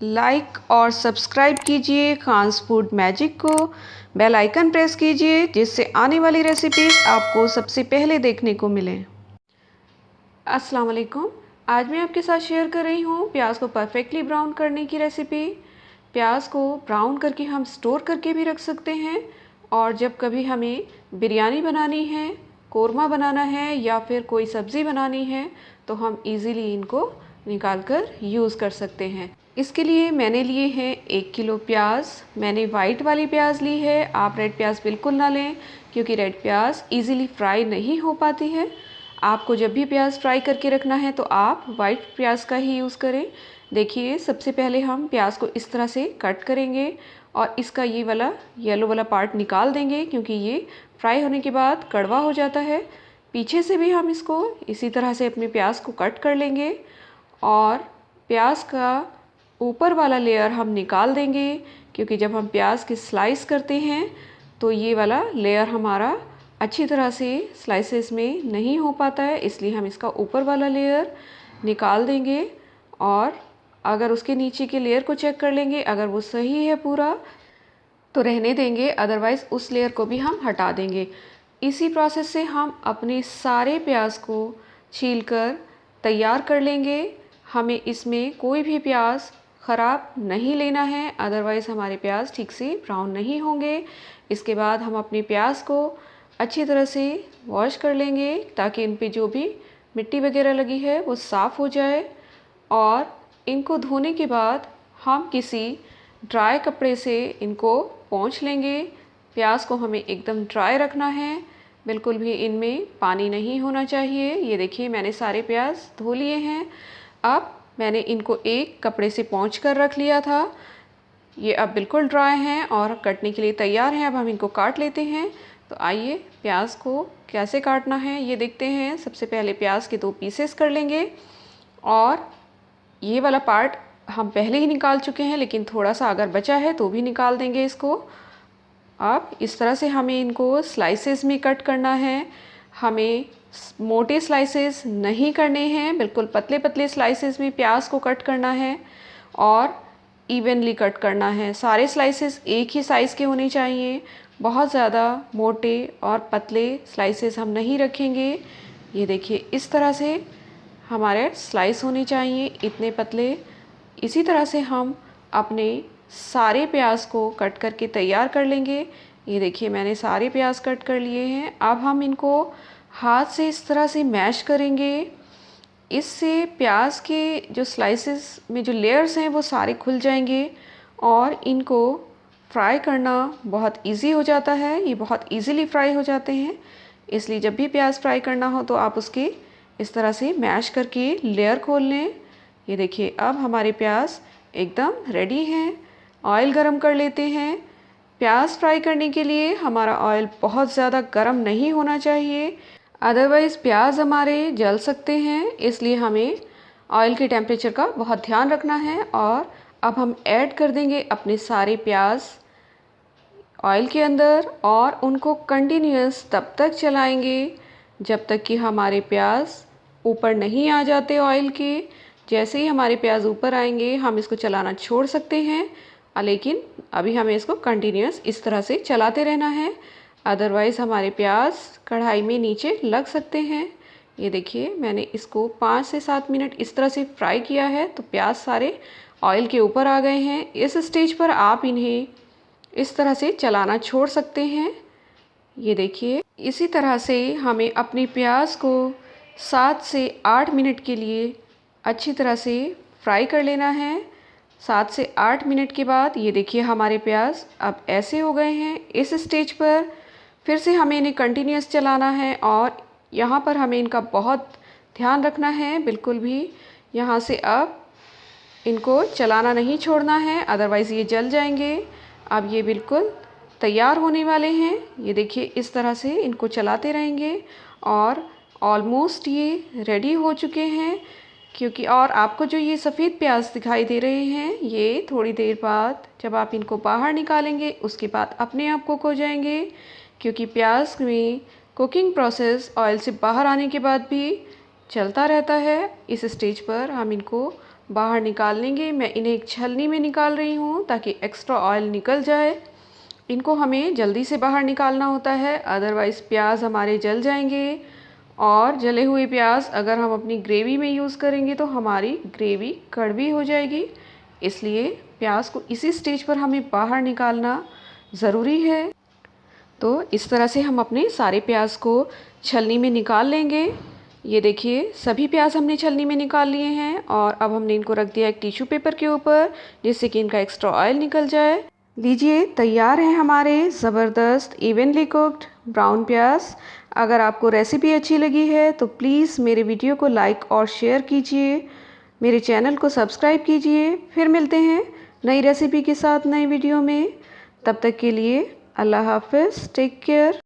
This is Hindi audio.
लाइक और सब्सक्राइब कीजिए खान्स फूड मैजिक को। बेल आइकन प्रेस कीजिए जिससे आने वाली रेसिपीज़ आपको सबसे पहले देखने को मिलें। अस्सलाम वालेकुम। आज मैं आपके साथ शेयर कर रही हूँ प्याज को परफेक्टली ब्राउन करने की रेसिपी। प्याज को ब्राउन करके हम स्टोर करके भी रख सकते हैं और जब कभी हमें बिरयानी बनानी है, कोरमा बनाना है या फिर कोई सब्ज़ी बनानी है तो हम इजीली इनको निकाल कर यूज़ कर सकते हैं। इसके लिए मैंने लिए हैं 1 किलो प्याज। मैंने वाइट वाली प्याज ली है, आप रेड प्याज बिल्कुल ना लें क्योंकि रेड प्याज इजीली फ्राई नहीं हो पाती है। आपको जब भी प्याज फ्राई करके रखना है तो आप वाइट प्याज का ही यूज़ करें। देखिए, सबसे पहले हम प्याज को इस तरह से कट करेंगे और इसका ये वाला येलो वाला पार्ट निकाल देंगे क्योंकि ये फ्राई होने के बाद कड़वा हो जाता है। पीछे से भी हम इसको इसी तरह से अपने प्याज को कट कर लेंगे और प्याज का ऊपर वाला लेयर हम निकाल देंगे क्योंकि जब हम प्याज की स्लाइस करते हैं तो ये वाला लेयर हमारा अच्छी तरह से स्लाइसेस में नहीं हो पाता है, इसलिए हम इसका ऊपर वाला लेयर निकाल देंगे और अगर उसके नीचे के लेयर को चेक कर लेंगे, अगर वो सही है पूरा तो रहने देंगे, अदरवाइज़ उस लेयर को भी हम हटा देंगे। इसी प्रोसेस से हम अपने सारे प्याज को छीलकर तैयार कर लेंगे। हमें इसमें कोई भी प्याज ख़राब नहीं लेना है, अदरवाइज़ हमारे प्याज ठीक से ब्राउन नहीं होंगे। इसके बाद हम अपने प्याज को अच्छी तरह से वॉश कर लेंगे ताकि इन पे जो भी मिट्टी वगैरह लगी है वो साफ़ हो जाए और इनको धोने के बाद हम किसी ड्राई कपड़े से इनको पोंछ लेंगे। प्याज को हमें एकदम ड्राई रखना है, बिल्कुल भी इनमें पानी नहीं होना चाहिए। ये देखिए, मैंने सारे प्याज धो लिए हैं। अब मैंने इनको एक कपड़े से पोंछ कर रख लिया था। ये अब बिल्कुल ड्राई हैं और कटने के लिए तैयार हैं। अब हम इनको काट लेते हैं। तो आइए प्याज को कैसे काटना है ये देखते हैं। सबसे पहले प्याज के 2 पीसेस कर लेंगे और ये वाला पार्ट हम पहले ही निकाल चुके हैं, लेकिन थोड़ा सा अगर बचा है तो भी निकाल देंगे इसको। अब इस तरह से हमें इनको स्लाइसेस में कट करना है। हमें मोटे स्लाइसेस नहीं करने हैं, बिल्कुल पतले पतले स्लाइसेस में प्याज को कट करना है और इवनली कट करना है। सारे स्लाइसेस एक ही साइज़ के होने चाहिए, बहुत ज़्यादा मोटे और पतले स्लाइसेस हम नहीं रखेंगे। ये देखिए, इस तरह से हमारे स्लाइस होने चाहिए, इतने पतले। इसी तरह से हम अपने सारे प्याज को कट करके तैयार कर लेंगे। ये देखिए, मैंने सारे प्याज कट कर लिए हैं। अब हम इनको हाथ से इस तरह से मैश करेंगे। इससे प्याज के जो स्लाइसेस में जो लेयर्स हैं वो सारे खुल जाएंगे और इनको फ्राई करना बहुत इजी हो जाता है। ये बहुत इजीली फ्राई हो जाते हैं, इसलिए जब भी प्याज फ्राई करना हो तो आप उसके इस तरह से मैश करके लेयर खोल लें। ये देखिए, अब हमारे प्याज एकदम रेडी हैं। ऑयल गरम कर लेते हैं। प्याज फ्राई करने के लिए हमारा ऑयल बहुत ज़्यादा गरम नहीं होना चाहिए, अदरवाइज़ प्याज हमारे जल सकते हैं, इसलिए हमें ऑयल के टेम्परेचर का बहुत ध्यान रखना है। और अब हम ऐड कर देंगे अपने सारे प्याज ऑयल के अंदर और उनको कंटिन्यूअस तब तक चलाएंगे जब तक कि हमारे प्याज ऊपर नहीं आ जाते ऑयल के। जैसे ही हमारे प्याज ऊपर आएंगे हम इसको चलाना छोड़ सकते हैं, लेकिन अभी हमें इसको कंटिन्यूअस इस तरह से चलाते रहना है, अदरवाइज़ हमारे प्याज कढ़ाई में नीचे लग सकते हैं। ये देखिए, मैंने इसको 5 से 7 मिनट इस तरह से फ्राई किया है तो प्याज सारे ऑयल के ऊपर आ गए हैं। इस स्टेज पर आप इन्हें इस तरह से चलाना छोड़ सकते हैं। ये देखिए, इसी तरह से हमें अपनी प्याज को 7 से 8 मिनट के लिए अच्छी तरह से फ्राई कर लेना है। 7 से 8 मिनट के बाद ये देखिए, हमारे प्याज अब ऐसे हो गए हैं। इस स्टेज पर फिर से हमें इन्हें कंटिन्यूअस चलाना है और यहाँ पर हमें इनका बहुत ध्यान रखना है, बिल्कुल भी यहाँ से अब इनको चलाना नहीं छोड़ना है, अदरवाइज़ ये जल जाएंगे। अब ये बिल्कुल तैयार होने वाले हैं। ये देखिए, इस तरह से इनको चलाते रहेंगे और ऑलमोस्ट ये रेडी हो चुके हैं। क्योंकि और आपको जो ये सफ़ेद प्याज दिखाई दे रहे हैं, ये थोड़ी देर बाद जब आप इनको बाहर निकालेंगे उसके बाद अपने आप कुक हो जाएंगे, क्योंकि प्याज में कुकिंग प्रोसेस ऑयल से बाहर आने के बाद भी चलता रहता है। इस स्टेज पर हम इनको बाहर निकाल लेंगे। मैं इन्हें एक छलनी में निकाल रही हूँ ताकि एक्स्ट्रा ऑयल निकल जाए। इनको हमें जल्दी से बाहर निकालना होता है, अदरवाइज़ प्याज हमारे जल जाएंगे। और जले हुए प्याज अगर हम अपनी ग्रेवी में यूज़ करेंगे तो हमारी ग्रेवी कड़वी हो जाएगी। इसलिए प्याज को इसी स्टेज पर हमें बाहर निकालना ज़रूरी है। तो इस तरह से हम अपने सारे प्याज को छलनी में निकाल लेंगे। ये देखिए सभी प्याज हमने छलनी में निकाल लिए हैं और अब हमने इनको रख दिया एक टिश्यू पेपर के ऊपर जिससे कि इनका एक्स्ट्रा ऑयल निकल जाए। लीजिए तैयार है हमारे ज़बरदस्त इवनली कुक्ड ब्राउन प्याज। अगर आपको रेसिपी अच्छी लगी है तो प्लीज़ मेरे वीडियो को लाइक और शेयर कीजिए, मेरे चैनल को सब्सक्राइब कीजिए। फिर मिलते हैं नई रेसिपी के साथ नए वीडियो में। तब तक के लिए अल्लाह हाफ़िज़, टेक केयर।